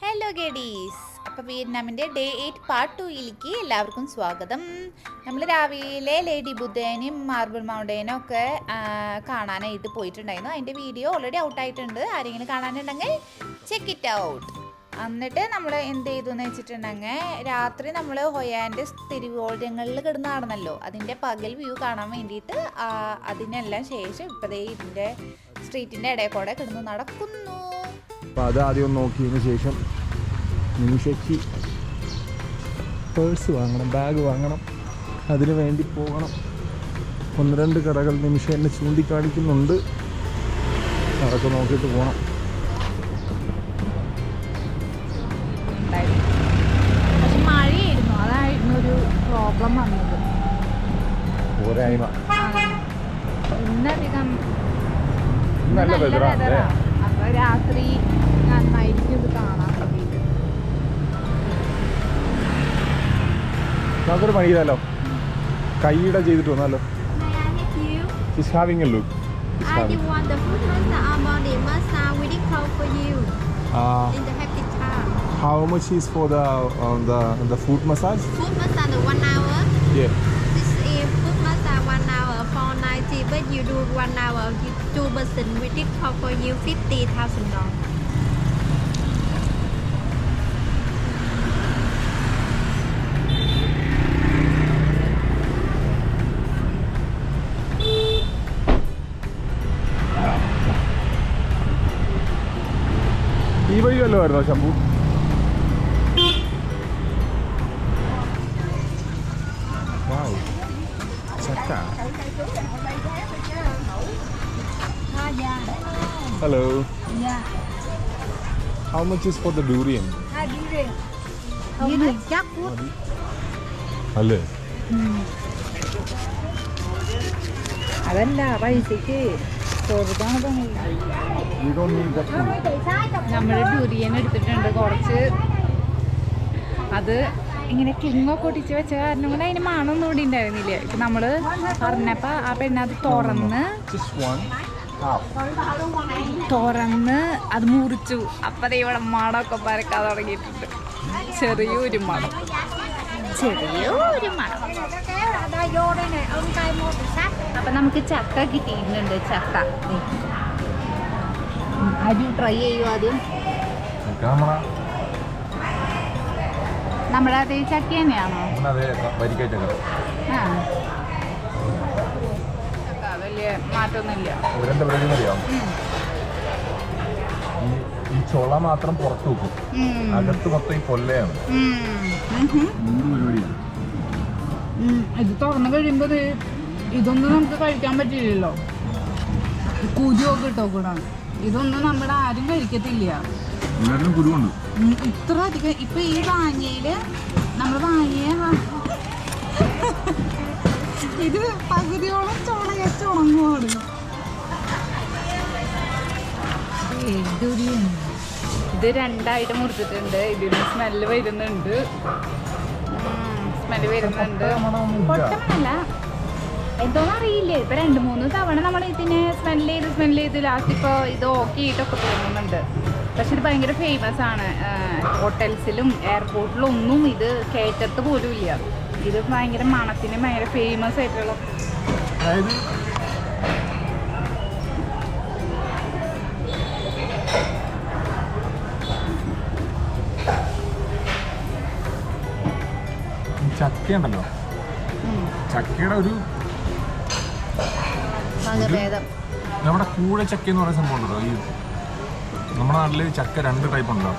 Hello ഗഡീസ്, അപ്പോൾ വിയറ്റ്നാമിൻ്റെ day 8 part 2യിലേക്ക് എല്ലാവർക്കും സ്വാഗതം. നമ്മൾ രാവിലെ ലേഡി ബുദ്ധേനെയും മാർബിൾ മൗണ്ടനും ഒക്കെ കാണാനായിട്ട് പോയിട്ടുണ്ടായിരുന്നു. അതിൻ്റെ വീഡിയോ ഓൾറെഡി ഔട്ടായിട്ടുണ്ട്. ആരെങ്കിലും കാണാനുണ്ടെങ്കിൽ ചെക്ക് ഇറ്റ് ഔട്ട്. എന്നിട്ട് നമ്മൾ എന്ത് ചെയ്തു എന്ന് വെച്ചിട്ടുണ്ടെങ്കിൽ രാത്രി നമ്മൾ ഹൊയാൻ്റെ തിരുവോളങ്ങളിൽ കിടന്ന് നടന്നല്ലോ, അതിൻ്റെ പകൽ വ്യൂ കാണാൻ വേണ്ടിയിട്ട് അതിനെല്ലാം ശേഷം ഇപ്പോഴേ ഇതിൻ്റെ സ്ട്രീറ്റിൻ്റെ ഇടയിൽ കൂടെ കിടന്ന് നടക്കുന്നു. അപ്പോൾ അത് ആദ്യം നോക്കിയതിന് ശേഷം നിമിഷയ്ക്ക് പേഴ്സ് വാങ്ങണം, ബാഗ് വാങ്ങണം, അതിന് വേണ്ടി പോകണം. 1-2 കടകൾ നിമിഷം എന്നെ ചൂണ്ടിക്കാണിക്കുന്നുണ്ട്. അതൊക്കെ നോക്കിയിട്ട് പോകണം. പക്ഷെ മഴയായിരുന്നു, അതായിരുന്നു ഒരു പ്രോബ്ലം വന്നത്. പോരായ്മ. ഇന്നധികം നല്ല വെതറാണ്. അപ്പോൾ രാത്രി നന്നായിരിക്കും ഇത് കാണാൻ വേണ്ടിയിട്ട്. നമുക്കൊരു പണി ചെയ്താലോ, കൈയുടെ ചെയ്തിട്ട് വന്നാലോ. She's having a look. You want the foot massage or body massage? We did call for you in the happy time. How much is for the foot massage? Foot massage 1 hour. Yeah. This is foot massage 1 hour 490, but you do 1 hour, you 2%. We did call for you $50,000. ഈ വഴി വല്ലതുമായിരുന്നോ ശംഭു? ചക്ക. Hello. How much is for the durian? അല്ലേ? അതല്ല പൈസക്ക് You don't need that food. നമ്മൾ ഡ്യൂരിയൻ എടുത്തിട്ടുണ്ട് കുറച്ച്. അത് ഇങ്ങനെ ക്ലിങ്ങൊക്കെ ഒട്ടിച്ച് വെച്ച കാരണം കൊണ്ട് അതിന് മണമൊന്നും കൂടി ഉണ്ടായിരുന്നില്ല. ഇപ്പം നമ്മൾ പറഞ്ഞപ്പോൾ ആ പെണ്ണത് തുറന്ന് അത് മുറിച്ചു. അപ്പം ദേ ഇവിടെ മണമൊക്കെ പരക്കാൻ തുടങ്ങിയിട്ടുണ്ട്. ചെറിയൊരു മണം. അപ്പം നമുക്ക് ചക്ക കിട്ടിയിട്ടുണ്ട്. ചക്ക അരി ട്രൈ ചെയ്യും ആദ്യം. നമ്മുടെ അതേ ചക്ക തന്നെയാണോ? ആ, ചക്ക വലിയ മാറ്റമൊന്നുമില്ല. ഈ ചൊള മാത്രം പുറത്തു വെക്കും, അകത്ത് മൊത്തം ഈ പൊല്ലയാണ്. ഇത് തുറന്നു കഴിയുമ്പോൾ ഇതൊന്നും നമുക്ക് കഴിക്കാൻ പറ്റില്ലല്ലോ. കുരുവൊക്കെ ഇട്ടോ കൂടാ. ഇതൊന്നും നമ്മുടെ ആരും കഴിക്കത്തില്ല. ഇത്ര അധികം ഇപ്പൊ ഈ വാങ്ങിയയില് നമ്മൾ വാങ്ങിയ ഇത് പകുതിയോളം ചുണങ്ങുവാണ്. ഇത് 2ആയിട്ട് മുറിച്ചിട്ടുണ്ട്. ഇതിന് സ്മെല്ല് വരുന്നുണ്ട്. പൊട്ടമല്ല, എന്തോന്നും അറിയില്ലേ. ഇപ്പൊ 2-3 തവണ നമ്മൾ ഇതിനെ സ്മെല്ല് ചെയ്ത് ലാസ്റ്റ് ഇപ്പോൾ ഇത് ഓക്കെ ആയിട്ടൊക്കെ തോന്നുന്നുണ്ട്. പക്ഷെ ഇത് ഭയങ്കര ഫേമസ് ആണ്. ഹോട്ടൽസിലും എയർപോർട്ടിലും ഒന്നും ഇത് കയറ്റത്ത് പോലും ഇല്ല. ഇത് ഭയങ്കര മണത്തിന് ഭയങ്കര ഫേമസ് ആയിട്ടുള്ള. ചക്കയുണ്ടല്ലോ, ചക്കയുടെ ഒരു നമ്മുടെ കൂഴച്ചക്ക എന്ന് പറയുന്ന സംഭവം ഉണ്ടല്ലോ. ഈ നമ്മുടെ നാട്ടിൽ ചക്ക 2 ടൈപ്പ് ഉണ്ടല്ലോ,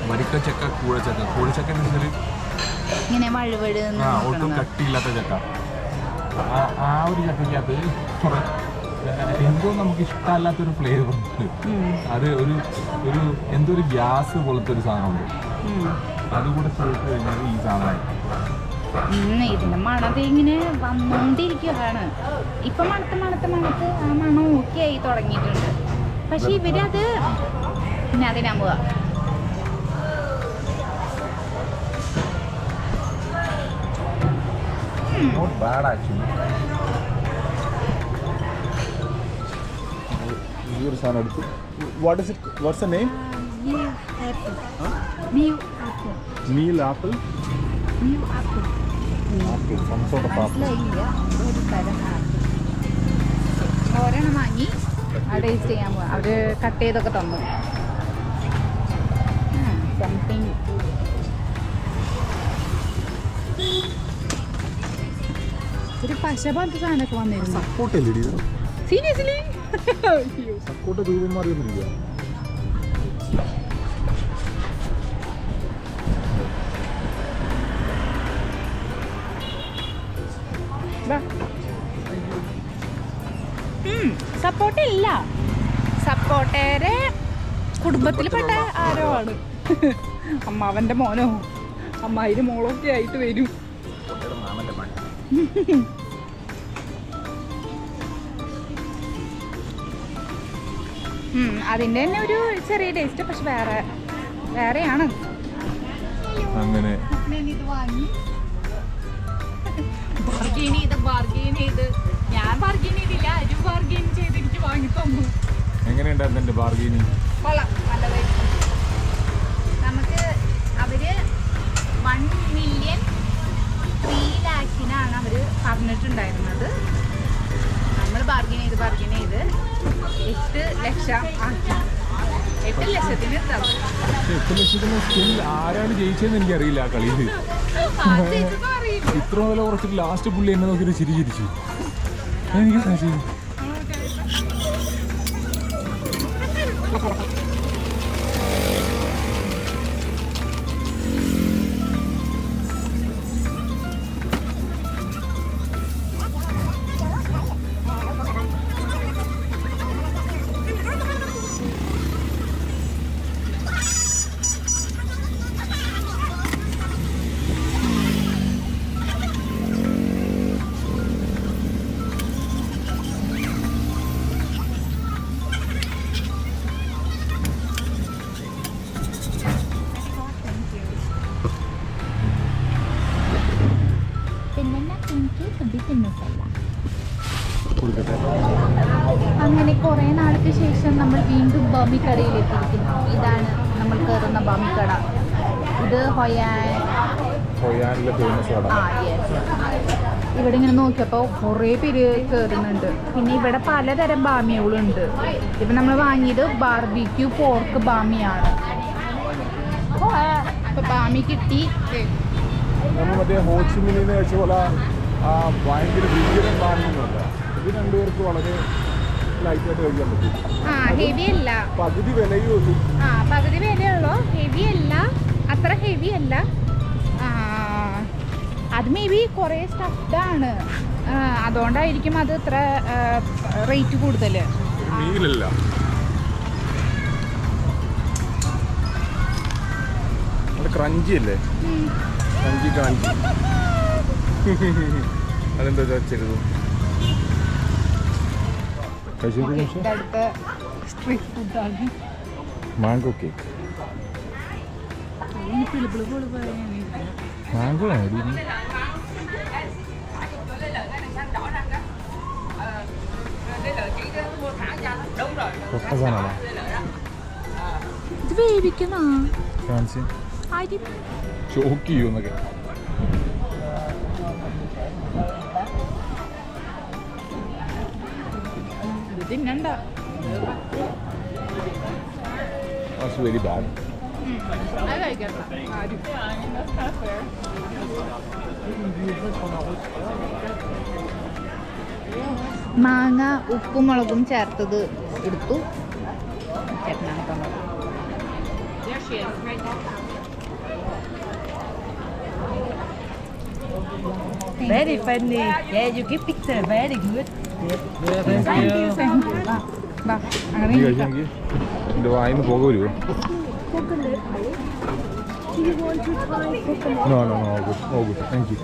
വരിക്കച്ചക്ക, കൂഴച്ചക്ക. കൂഴച്ചക്ക എന്ന് വെച്ചാൽ ഒട്ടും കട്ടിയില്ലാത്ത ചക്ക. ആ ഒരു ചക്കയ്ക്കകത്ത് എന്തോ നമുക്ക് ഇഷ്ടമല്ലാത്തൊരു ഫ്ലേവർ ഉണ്ട്. അത് ഒരു എന്തോ ഒരു ഗ്യാസ് പോലത്തെ ഒരു സാധനമുണ്ട്. അതുകൂടെ ചേർത്ത് കഴിഞ്ഞാൽ ഈ സാധനമായി. ഇതിന്റെ മണത് ഇങ്ങനെ വന്നോണ്ടിരിക്കുകയാണ്. ഇപ്പൊ മണത്ത് ആ മണം ഓക്കെ ആയി തുടങ്ങിയിട്ടുണ്ട്. പക്ഷെ ഇവരത് പിന്നെ അതിനാ പോവാ. ഈ ഒരു സാധനം എടുത്തു. What's the name? You have apple. Huh? New apple. Meal apple? New apple. Apple, some sort of apple. മനസ്സിലായില്ല ഒരു തരം ആപ്പിൾ. ഒരെണ്ണം വാങ്ങി ടേസ്റ്റ് ചെയ്യാൻ പോവാ. അവര് കട്ട് ചെയ്തൊക്കെ തന്നു. സംതിങ് ഒരു പശ പോലത്തെ സാധനമൊക്കെ വന്നിരുന്നു. സപ്പോട്ടല്ലേ ഇത്? സീരിയസ്ലി സപ്പോട്ട രൂപം മാറിയൊന്നുമില്ല. സപ്പോർട്ട ഇല്ല, സപ്പോർട്ടയുടെ കുടുംബത്തിൽപ്പെട്ട ആരോ ആണ്. അമ്മാവന്റെ മോനോ അമ്മായിന്റെ മോളോ ഒക്കെ ആയിട്ട് വരും. അതിന്റെ തന്നെ ഒരു ചെറിയ ടേസ്റ്റ്, പക്ഷെ വേറെയാണ്. അങ്ങനെ ഇത് വാങ്ങി ബാർഗെയിൻ ചെയ്ത് ഞാൻ ബാർഗെയിൻ ചെയ്തില്ല, അരു ബാർഗെയിൻ ചെയ്ത് എനിക്ക് വാങ്ങി തന്നു. എങ്ങനെയുണ്ടായിരുന്നു എന്റെ ബാർഗെയിനിങ്? കൊള്ളാം, നല്ലതായിട്ട്. നമുക്ക് അവര് 1,03,00,000 അവര് പറഞ്ഞിട്ടുണ്ടായിരുന്നത്. നമ്മൾ ബാർഗെയിൻ ചെയ്ത് 8 ലക്ഷം ആക്കി. 8 ലക്ഷത്തിന് തന്നു. 8 ലക്ഷത്തിന് സ്കിൽ ആരാണ് ജയിച്ചതെന്ന് എനിക്കറിയില്ല ആ കളിയിൽ. ഇത്ര വില കുറച്ചിട്ട് ലാസ്റ്റ് പുള്ളി എന്നെ നോക്കിയിട്ട് ചിരിച്ചു. എനിക്ക് സംശയം. കൊടുക്കട്ടെ. അങ്ങനെ കുറേ നാൾക്ക് ശേഷം നമ്മൾ വീണ്ടും ബമിക്കടയിലെത്തിയിരിക്കുന്നു. ഇതാണ് നമ്മൾ കയറുന്ന ബമിക്കട. ഇത് ഹൊയാനിലെ ഫേമസ് കട. ഇവിടെ ഇങ്ങനെ നോക്കിയപ്പോൾ കുറേ പേര് കയറുന്നുണ്ട്. പിന്നെ ഇവിടെ പലതരം ബാമികളുണ്ട്. ഇപ്പം നമ്മൾ വാങ്ങിയത് ബാർബിക്യൂ പോർക്ക് ബാമിയാണ്. ഇപ്പം ബാമി കിട്ടി. നമ്മൾ മറ്റേ ഹോച്ചിമിനിന്ന് കഴിച്ച പോലെ ഭയങ്കര ഭീകരം ബാമിയൊന്നുമല്ല. ഇത് രണ്ടുപേർക്ക് വളരെ ലൈറ്റായിട്ട് കഴിക്കാൻ പറ്റും. ഹെവി അല്ല, പകുതി വിലയേ ഉള്ളൂ. പകുതി വിലയുള്ളൂ. ഹെവി അല്ല, അത്ര ഹെവി അല്ല. അത് മേ ബി കുറേ സ്റ്റഫ്ഡാണ്, അതുകൊണ്ടായിരിക്കും അത് ഇത്ര റേറ്റ് കൂടുതൽ. മീലല്ല, അത് ക്രഞ്ചി അല്ലേ? ക്രഞ്ചി അതെന്താ ചെറുതും. അടുത്ത സ്ട്രീറ്റ് ഫുഡാണ് മാംഗോ കേക്ക്. മാംഗോ ആണ് ഇത് വേവിക്കണോ? ചോക്ക് ചെയ്യൂന്നൊക്കെ. തിന്നണ്ട. That's very bad. അത് കഴിക്കണ്ട ആരും. മാങ്ങ ഉപ്പും മുളകും ചേർത്തത് എടുത്തു. ചേട്ടനാണ് തന്നത്. Very funny. Yeah, you give picture very good. Thank you. വാ, അങ്ങനെ നീ ഇരിക്കാം. കഴിച്ചെങ്കിൽ എൻ്റെ വായിന്ന് പുക വരുമോ? No no no good, oh good, thank you.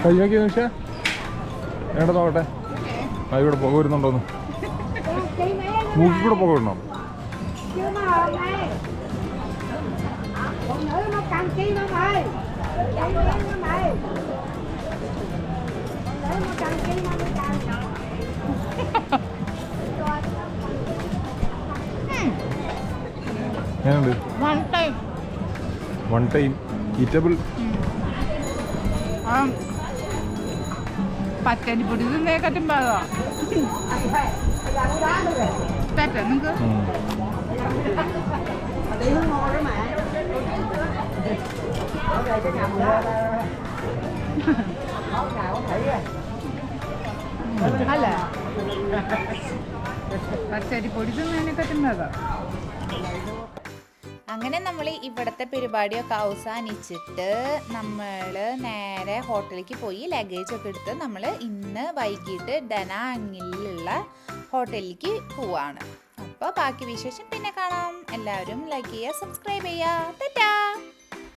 കഴിയാക്കി നിമിഷ വേണ്ട നോക്കട്ടെ. ആ ഇവിടെ പുക വരുന്നുണ്ടോന്ന്. മൂക്കിൽ കൂടെ പുക വിടണം. എങ്ങനെയുണ്ട്? One time one time eatable. പച്ചരിപ്പൊടി തിന്നേക്കാറ്റും പാകാ നിങ്ങൾക്ക് അല്ല പച്ചരിപ്പൊടി തിന്നേക്കാറ്റും പാകാ. അങ്ങനെ നമ്മൾ ഇവിടുത്തെ പരിപാടിയൊക്കെ അവസാനിച്ചിട്ട് നമ്മൾ നേരെ ഹോട്ടലിലേക്ക് പോയി ലഗേജ് ഒക്കെ എടുത്ത് നമ്മൾ ഇന്ന് വൈകിട്ട് ഡനാങ്ങിലുള്ള ഹോട്ടലിലേക്ക് പോവാണ്. അപ്പോൾ ബാക്കി വിശേഷം പിന്നെ കാണാം. എല്ലാവരും ലൈക്ക് ചെയ്യുക, സബ്സ്ക്രൈബ് ചെയ്യുക. ടാറ്റാ.